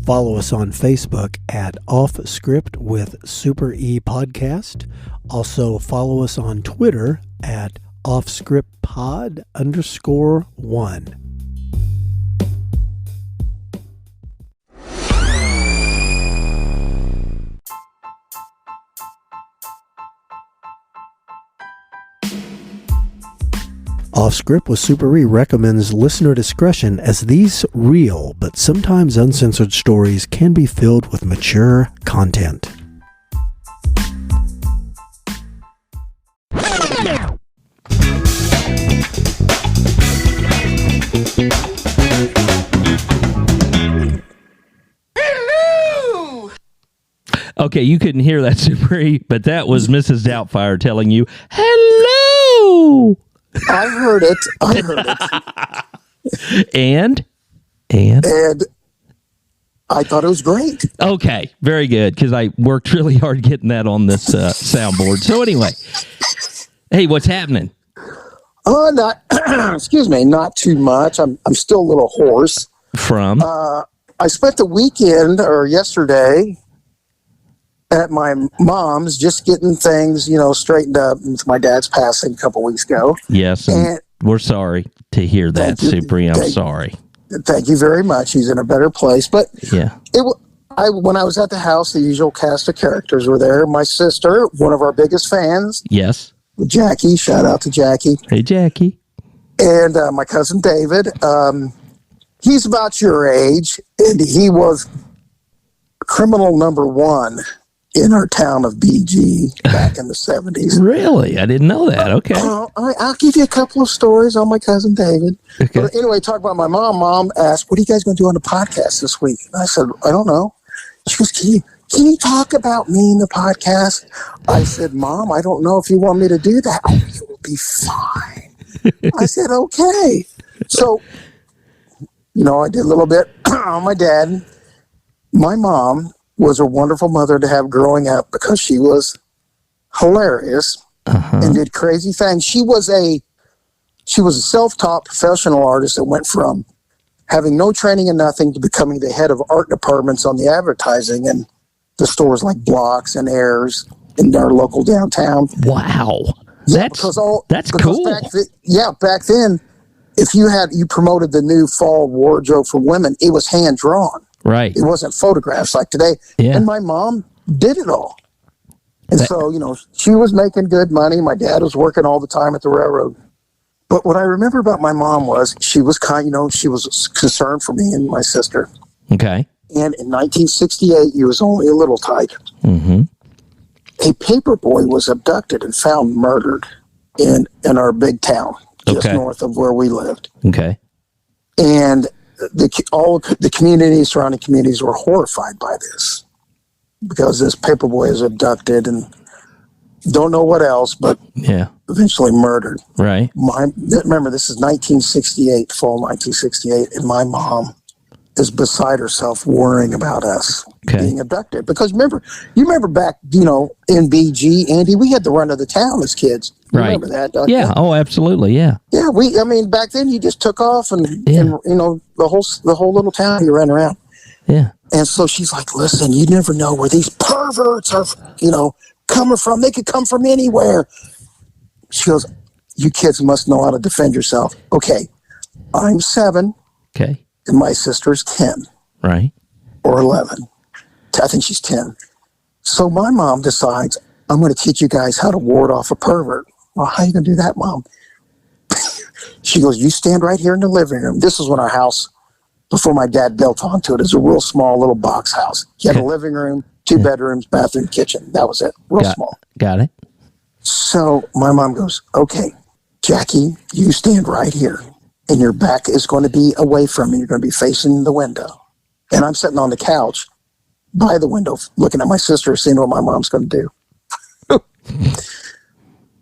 Follow us on Facebook at Off Script with Super E Podcast. Also follow us on Twitter at offscriptpod_1. Off Script with Super E recommends listener discretion, as these real but sometimes uncensored stories can be filled with mature content. Hello! Okay, you couldn't hear that, Super E, but that was Mrs. Doubtfire telling you, hello! I heard it. And I thought it was great. okay, very good, because I worked really hard getting that on this soundboard. So anyway, hey, what's happening? Excuse me, not too much. I'm still a little hoarse. From? I spent the weekend or yesterday at my mom's, just getting things, straightened up with my dad's passing a couple weeks ago. Yes, and we're sorry to hear that, Super E. I'm sorry. Thank you very much. He's in a better place. But yeah, when I was at the house, the usual cast of characters were there. My sister, one of our biggest fans. Yes. Jackie. Shout out to Jackie. Hey, Jackie. And my cousin David. He's about your age, and he was criminal number one in our town of BG back in the 70s. Really? I didn't know that. Okay. I'll give you a couple of stories on my cousin David. Okay. But anyway, talk about my mom. Mom asked, what are you guys going to do on the podcast this week? And I said, I don't know. She goes, can you talk about me in the podcast? I said, Mom, I don't know if you want me to do that. Oh, you will be fine. I said, okay. So, I did a little bit on my dad. My mom was a wonderful mother to have growing up because she was hilarious and did crazy things. She was a self-taught professional artist that went from having no training and nothing to becoming the head of art departments on the advertising and the stores like Blocks and Airs in our local downtown. Wow. Yeah, that's cool. Back then, if you promoted the new fall wardrobe for women, it was hand drawn. Right. It wasn't photographs like today. Yeah. And my mom did it all. And so, she was making good money. My dad was working all the time at the railroad. But what I remember about my mom was she was she was concerned for me and my sister. Okay. And in 1968, he was only a little tyke. Mm-hmm. A paper boy was abducted and found murdered in our big town, just north of where we lived. Okay. And all the communities, surrounding communities, were horrified by this because this paper boy is abducted and don't know what else, but eventually murdered. Right. Remember, this is 1968, fall 1968, and my mom is beside herself worrying about us being abducted. Because you remember back, in BG, Andy, we had the run of the town as kids. You remember that? Yeah. Oh, absolutely. Yeah. Yeah. Back then you just took off and the whole little town you ran around. Yeah. And so she's like, listen, you never know where these perverts are, coming from. They could come from anywhere. She goes, you kids must know how to defend yourself. Okay. I'm 7. Okay. And my sister's 10. Right. Or 11. I think she's 10. So my mom decides, I'm going to teach you guys how to ward off a pervert. Well, how are you going to do that, Mom? She goes, you stand right here in the living room. This is when our house, before my dad built onto it, is a real small little box house. He had a living room, 2 bedrooms, bathroom, kitchen. That was it. Real small. Got it. So my mom goes, okay, Jackie, you stand right here. And your back is going to be away from me. You're going to be facing the window. And I'm sitting on the couch by the window looking at my sister, seeing what my mom's going to do.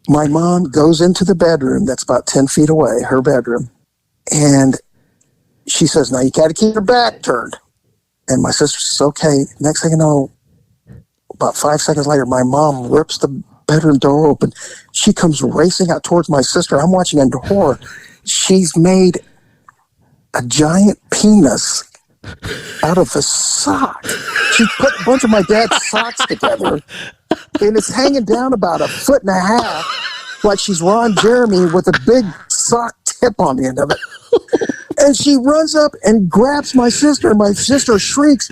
My mom goes into the bedroom that's about 10 feet away, her bedroom. And she says, now you got to keep your back turned. And my sister says, okay. Next thing you know, about 5 seconds later, my mom rips the bedroom door open. She comes racing out towards my sister. I'm watching in horror. She's made a giant penis out of the sock. She put a bunch of my dad's socks together, and it's hanging down about 1.5 feet, like she's Ron Jeremy with a big sock tip on the end of it. And she runs up and grabs my sister, and my sister shrieks.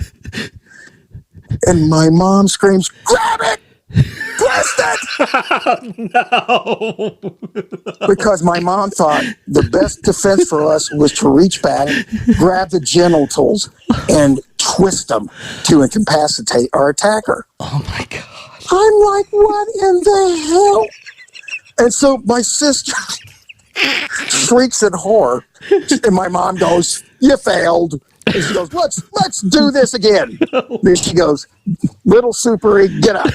And my mom screams, "Grab it! Twist it!" No. Because my mom thought the best defense for us was to reach back, grab the genitals, and twist them to incapacitate our attacker. Oh, my God. I'm like, what in the hell? And so my sister shrieks in horror, and my mom goes, "You failed." And she goes, let's do this again. Then she goes, "Little Super E, get up.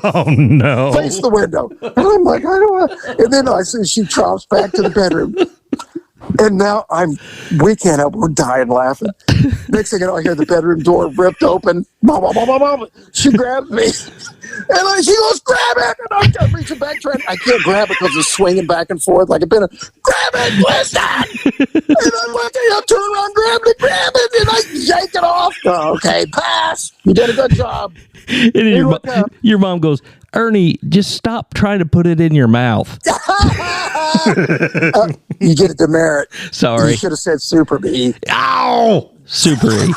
Oh, no. Face the window." And I'm like, I don't want. And then I see she tromps back to the bedroom. And now we can't help. We're dying laughing. Next thing you know, I hear the bedroom door ripped open. Blah, blah, blah, blah, blah. She grabs me. And she goes, "Grab it!" And I'm reaching back, I can't grab it because it's swinging back and forth like a pin. "Grab it, twist it!" And I'm like, I turn around, grab it, and I yank it off. "Oh, okay, pass. You did a good job." And your mom goes, "Ernie, just stop trying to put it in your mouth." You get a demerit. Sorry. You should have said Super B. Ow! Super E.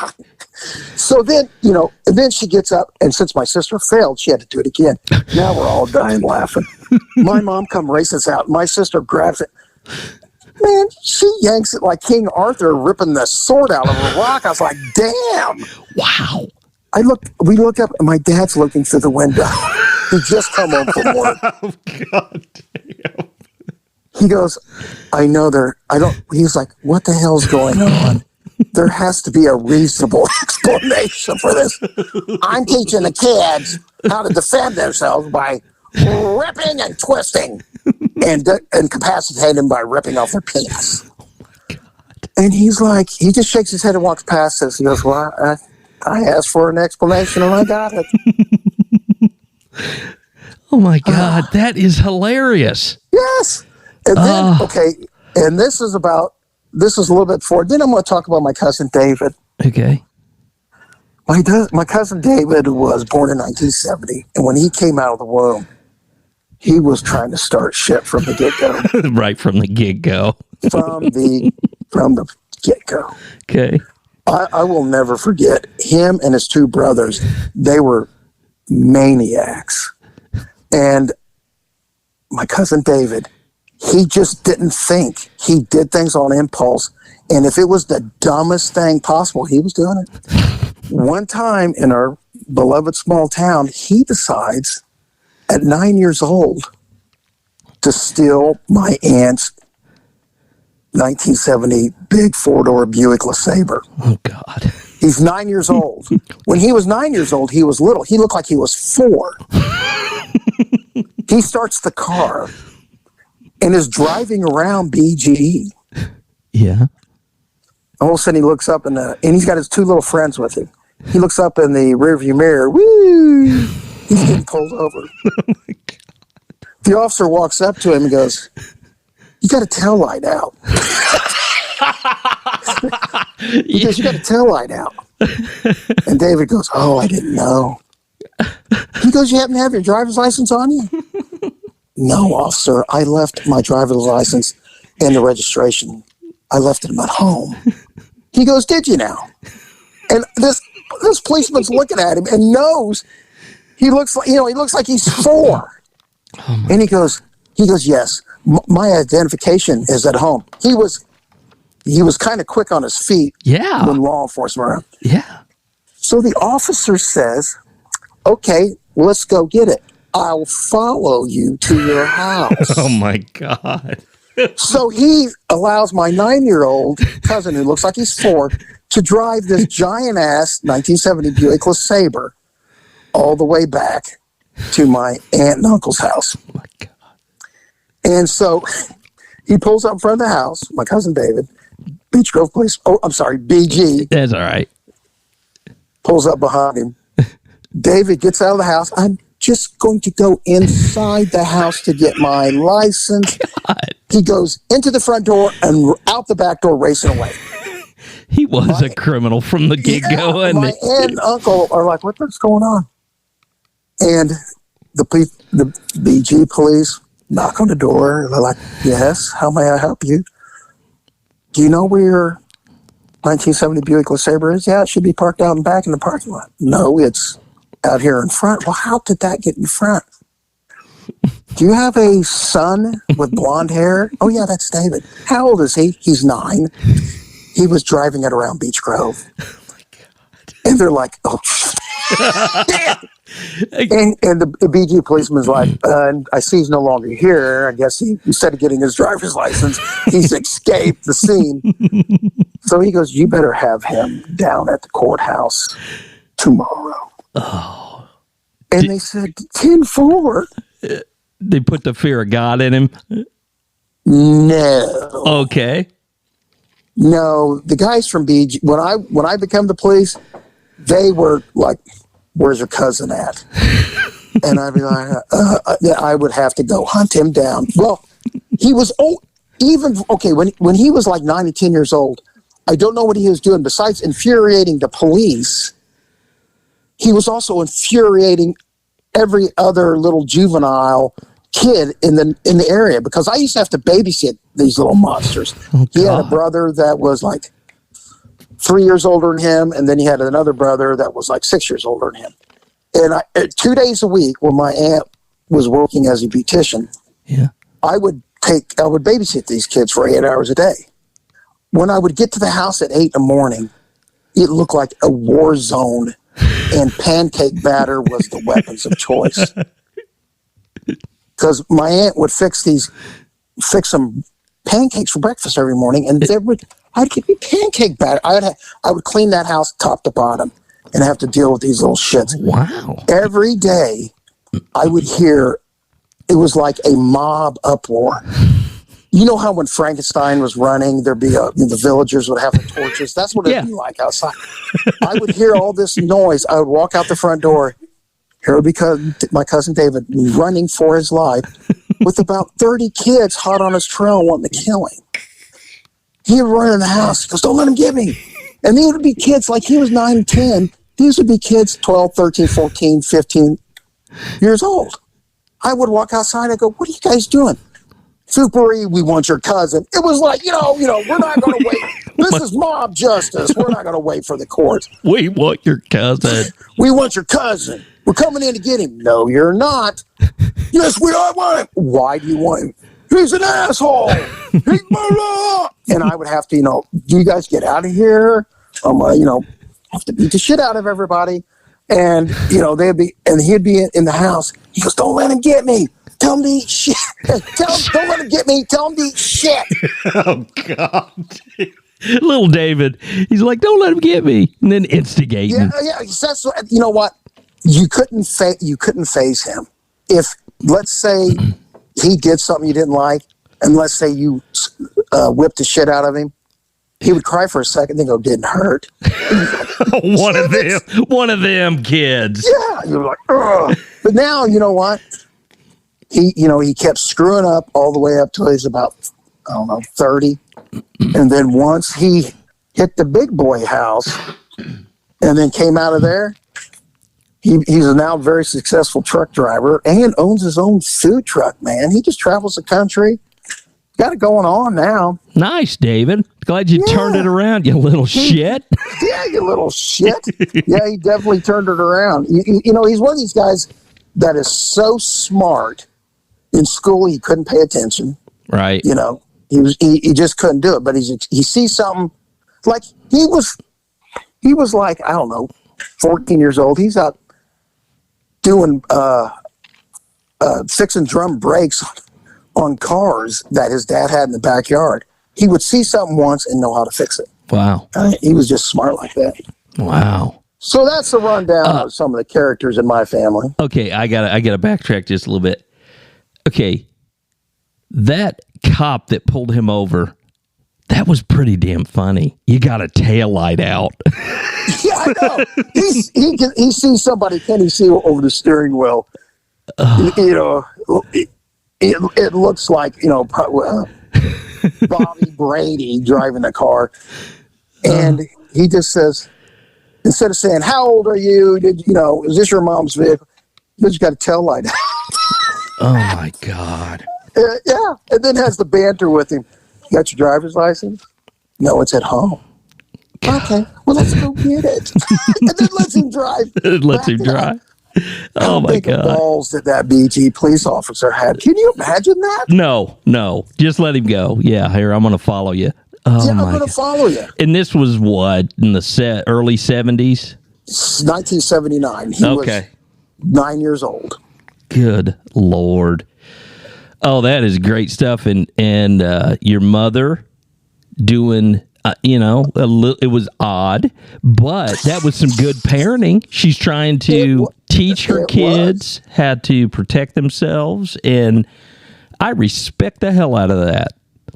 So then, and then she gets up, and since my sister failed, she had to do it again. Now we're all dying laughing. My mom come races out. My sister grabs it. Man, she yanks it like King Arthur ripping the sword out of a rock. I was like, damn. Wow. We look up, and my dad's looking through the window. He just come home from work. Oh, God damn. He goes, he's like, "What the hell's going on? There has to be a reasonable explanation for this. I'm teaching the kids how to defend themselves by ripping and twisting and incapacitating them by ripping off their penis." Oh my God. And he's like, he just shakes his head and walks past us. He goes, "Well, I asked for an explanation and I got it." Oh my God, that is hilarious. Yes. And then, okay, and this is a little bit before. Then I'm going to talk about my cousin David. Okay. My cousin David was born in 1970, and when he came out of the womb, he was trying to start shit from the get-go. Right from the get-go. From the get-go. Okay. I will never forget him and his two brothers. They were maniacs. And my cousin David, he just didn't think. He did things on impulse. And if it was the dumbest thing possible, he was doing it. One time in our beloved small town, he decides at 9 years old to steal my aunt's 1970 big 4-door Buick LeSabre. Oh, God. He's 9 years old. When he was 9 years old, he was little. He looked like he was 4. He starts the car and is driving around BGE. Yeah. All of a sudden, he looks up and he's got his two little friends with him. He looks up in the rearview mirror. Woo! He's getting pulled over. Oh my God. The officer walks up to him and goes, "You got a tail light out." He goes, "You got a tail light out." And David goes, "Oh, I didn't know." He goes, "You happen to have your driver's license on you?" "No, officer. I left my driver's license and the registration. I left them at home." He goes, "Did you now?" And this policeman's looking at him and knows he looks like he's 4. Oh and he goes, "Yes, my identification is at home." He was kind of quick on his feet. Yeah. When law enforcement were around. Yeah. So the officer says, "Okay, let's go get it. I'll follow you to your house." Oh my God. So he allows my 9-year-old cousin, who looks like he's 4, to drive this giant-ass 1970 Buick LeSabre all the way back to my aunt and uncle's house. Oh my God. And so he pulls up in front of the house, my cousin David, Beach Grove Police, BG. That's all right. Pulls up behind him. David gets out of the house. "I'm just going to go inside the house to get my license." God. He goes into the front door and out the back door, racing away. He was a criminal from the get-go. Yeah, my aunt and uncle are like, what's going on? And the BG police knock on the door. They're like, yes, how may I help you? Do you know where your 1970 Buick LeSabre is? Yeah, it should be parked out in back in the parking lot. No, it's out here in front. Well, how did that get in front? Do you have a son with blonde hair? Oh, yeah, that's David. How old is he? He's 9. He was driving it around Beach Grove. Oh, my God. And they're like, oh, damn. And the BG policeman's like, I see he's no longer here. I guess instead of getting his driver's license, he's escaped the scene. So he goes, you better have him down at the courthouse tomorrow. Oh. And they said, 10-4. They put the fear of God in him? No. Okay. No, the guys from BG, when I became the police, they were like, where's your cousin at? And I'd be like, I would have to go hunt him down. Well, he was when he was like 9 and 10 years old, I don't know what he was doing. Besides infuriating the police, he was also infuriating every other little juvenile kid in the area, because I used to have to babysit these little monsters. Oh, he had a brother that was like 3 years older than him, and then he had another brother that was like 6 years older than him. And 2 days a week, when my aunt was working as a beautician, I would babysit these kids for 8 hours a day. When I would get to the house at 8 in the morning, it looked like a war zone, and pancake batter was the weapons of choice. Because my aunt would fix some pancakes for breakfast every morning, and I'd give me pancake batter. I would clean that house top to bottom and have to deal with these little shits. Wow. Every day I would hear, it was like a mob uproar. You know how when Frankenstein was running, there'd be the villagers would have the torches. That's what it'd be like outside. I would hear all this noise. I would walk out the front door. Here would be my cousin David running for his life with about 30 kids hot on his trail wanting to kill him. He would run in the house. He goes, don't let him get me. And these would be kids, like he was 9, 10. These would be kids 12, 13, 14, 15 years old. I would walk outside. I go, what are you guys doing? Super-E, we want your cousin. It was like, we're not going to wait. This is mob justice. We're not going to wait for the courts. We want your cousin. We want your cousin. We're coming in to get him. No, you're not. Yes, we are. Why do you want him? He's an asshole. He's my And I would have to, do you guys get out of here? Have to beat the shit out of everybody. And, he'd be in the house. He goes, don't let him get me. Tell him to eat shit. Don't let him get me. Tell him to eat shit. Oh, God. Little David. He's like, don't let him get me. And then instigating. Yeah. You know what? You couldn't phase him. If, let's say, he did something you didn't like, and let's say you whipped the shit out of him, he would cry for a second, then go, didn't hurt. One of them kids. Yeah. You're like, ugh. But now, you know what? He kept screwing up all the way up till he's about, 30. And then once he hit the big boy house and then came out of there, he's a now very successful truck driver and owns his own food truck, man. He just travels the country. Got it going on now. Nice, David. Glad you turned it around, you little shit. Yeah, you little shit. Yeah, he definitely turned it around. He's one of these guys that is so smart. In school, he couldn't pay attention. Right. He just couldn't do it. But he sees something, like he was like, I don't know, 14 years old. He's out doing fixing drum brakes on cars that his dad had in the backyard. He would see something once and know how to fix it. Wow. He was just smart like that. Wow. So that's the rundown of some of the characters in my family. Okay, I gotta backtrack just a little bit. Okay, that cop that pulled him over, that was pretty damn funny. You got a tail light out. Yeah, I know. He sees somebody, can he see over the steering wheel? It looks like, Bobby Brady driving a car. And he just says, instead of saying, "How old are you? Is this your mom's vehicle?" You just got a tail light. Oh my God. Yeah. And then has the banter with him. "You got your driver's license?" "No, it's at home." God. "Okay, well, let's go get it." And then lets him drive. Oh my God. Balls that BG police officer had. Can you imagine that? No. Just let him go. Yeah, here, I'm going to follow you. Oh, I'm going to follow you. And this was what, in the early 70s? 1979. He was 9 years old. Good Lord. Oh, that is great stuff. And your mother doing, it was odd, but that was some good parenting. She's trying to teach her kids how to protect themselves, and I respect the hell out of that.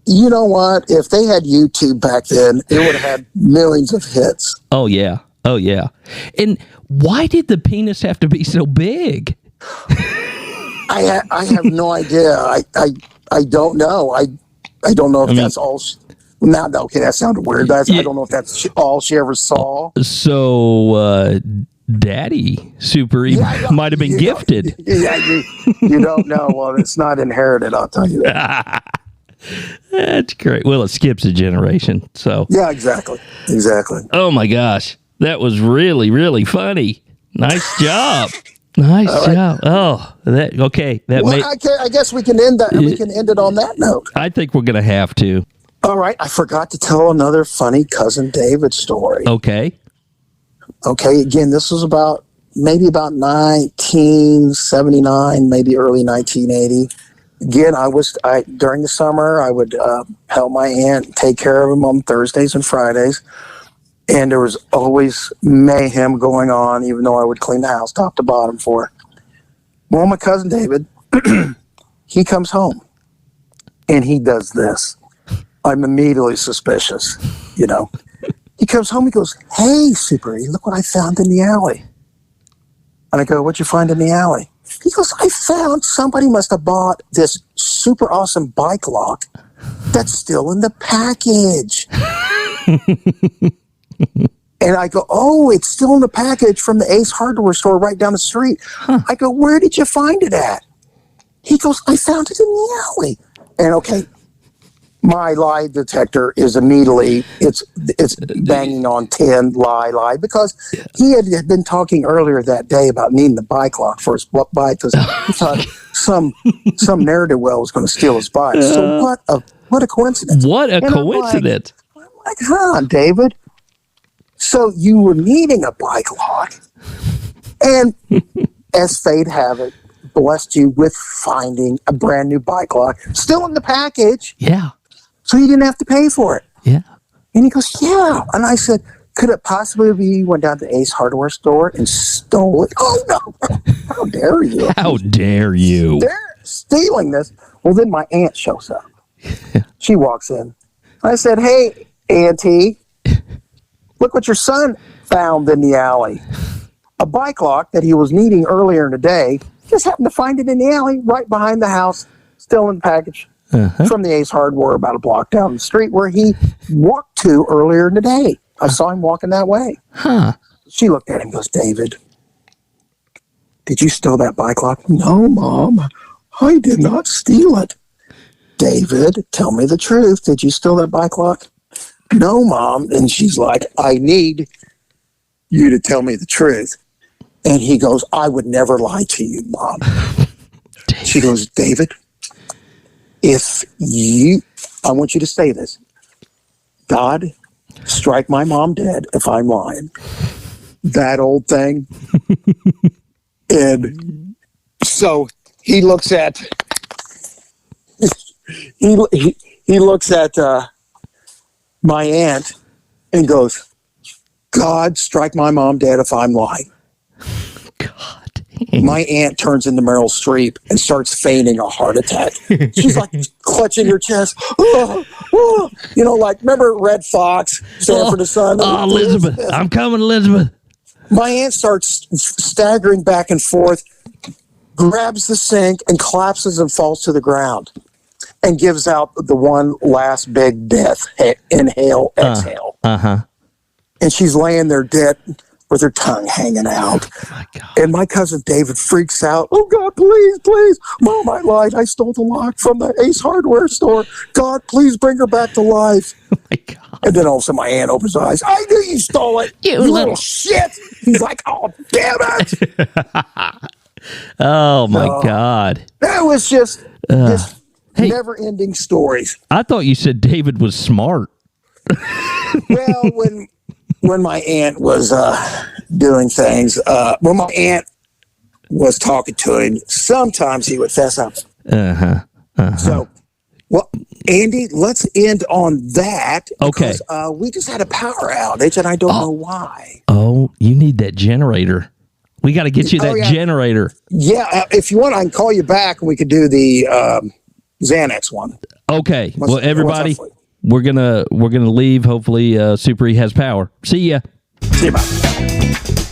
You know what? If they had YouTube back then, it would have had millions of hits. Oh, yeah. And why did the penis have to be so big? I have no idea. I don't know. I don't know if that's all. Okay, that sounded weird. I don't know if that's all she ever saw. So, Daddy Super E might have been gifted. You don't know. Well, it's not inherited, I'll tell you that. That's great. Well, it skips a generation. So yeah, exactly. Oh my gosh, that was really, really funny. Nice job. Nice job. Oh, I guess we can end that. We can end it on that note. I think we're going to have to. All right. I forgot to tell another funny Cousin David story. Okay. Again, this was about 1979, maybe early 1980. Again, during the summer, I would help my aunt take care of him on Thursdays and Fridays. And there was always mayhem going on, even though I would clean the house top to bottom for her. Well, my cousin David, he comes home and he does this. I'm immediately suspicious, He comes home, he goes, "Hey, Super E, look what I found in the alley." And I go, "What'd you find in the alley?" He goes, "I found somebody must have bought this super awesome bike lock that's still in the package." And I go, "Oh, it's still in the package from the Ace Hardware store right down the street." I go, "Where did you find it at?" He goes, "I found it in the alley." And my lie detector is immediately, it's banging on 10, lie, because he had been talking earlier that day about needing the bike lock for his bike because he thought some ne'er-do-well was going to steal his bike. So what a coincidence. What a coincidence. I'm like, "Huh, David? So you were needing a bike lock, and as fate have it, blessed you with finding a brand new bike lock, still in the package." Yeah. So you didn't have to pay for it. Yeah. And he goes, "Yeah." And I said, "Could it possibly be you went down to Ace Hardware store and stole it?" "Oh, no. How dare you? How dare you? They're stealing this." Well, then my aunt shows up. She walks in. I said, "Hey, Auntie, look what your son found in the alley. A bike lock that he was needing earlier in the day. Just happened to find it in the alley right behind the house, still in the package." From the Ace Hardware about a block down the street where he walked to earlier in the day. I saw him walking that way. She looked at him and goes, "David, did you steal that bike lock?" "No, Mom, I did not steal it." "David, tell me the truth. Did you steal that bike lock?" "No, Mom." And she's like, "I need you to tell me the truth." And he goes, "I would never lie to you, Mom." She goes, "David, I want you to say this. God, strike my mom dead if I'm lying." That old thing. And so he looks at my aunt and goes, "God, strike my mom dead if I'm lying." God. My aunt turns into Meryl Streep and starts feigning a heart attack. She's like clutching her chest. Remember Red Fox, Sanford and Son? Oh, Elizabeth, I'm coming, Elizabeth. My aunt starts staggering back and forth, grabs the sink and collapses and falls to the ground and gives out the one last big death inhale, exhale. and she's laying there dead with her tongue hanging out. Oh my God. And my cousin David freaks out. Oh, God, please. Mom, I lied. I stole the lock from the Ace Hardware store. God, please bring her back to life. Oh my God. And then all of a sudden my aunt opens her eyes. I knew you stole it. You little shit. He's like, oh, damn it. Oh my God. That was just never-ending stories. I thought you said David was smart. Well, when my aunt was doing things, when my aunt was talking to him, sometimes he would fess up. So, well, Andy, let's end on that. Because, we just had a power outage, and I don't know why. Oh, you need that generator. We got to get you that generator. Yeah, if you want, I can call you back, and we could do the Xanax one. Okay. Well, everybody, we're gonna leave. Hopefully, Super E has power. See ya. See you. Bye.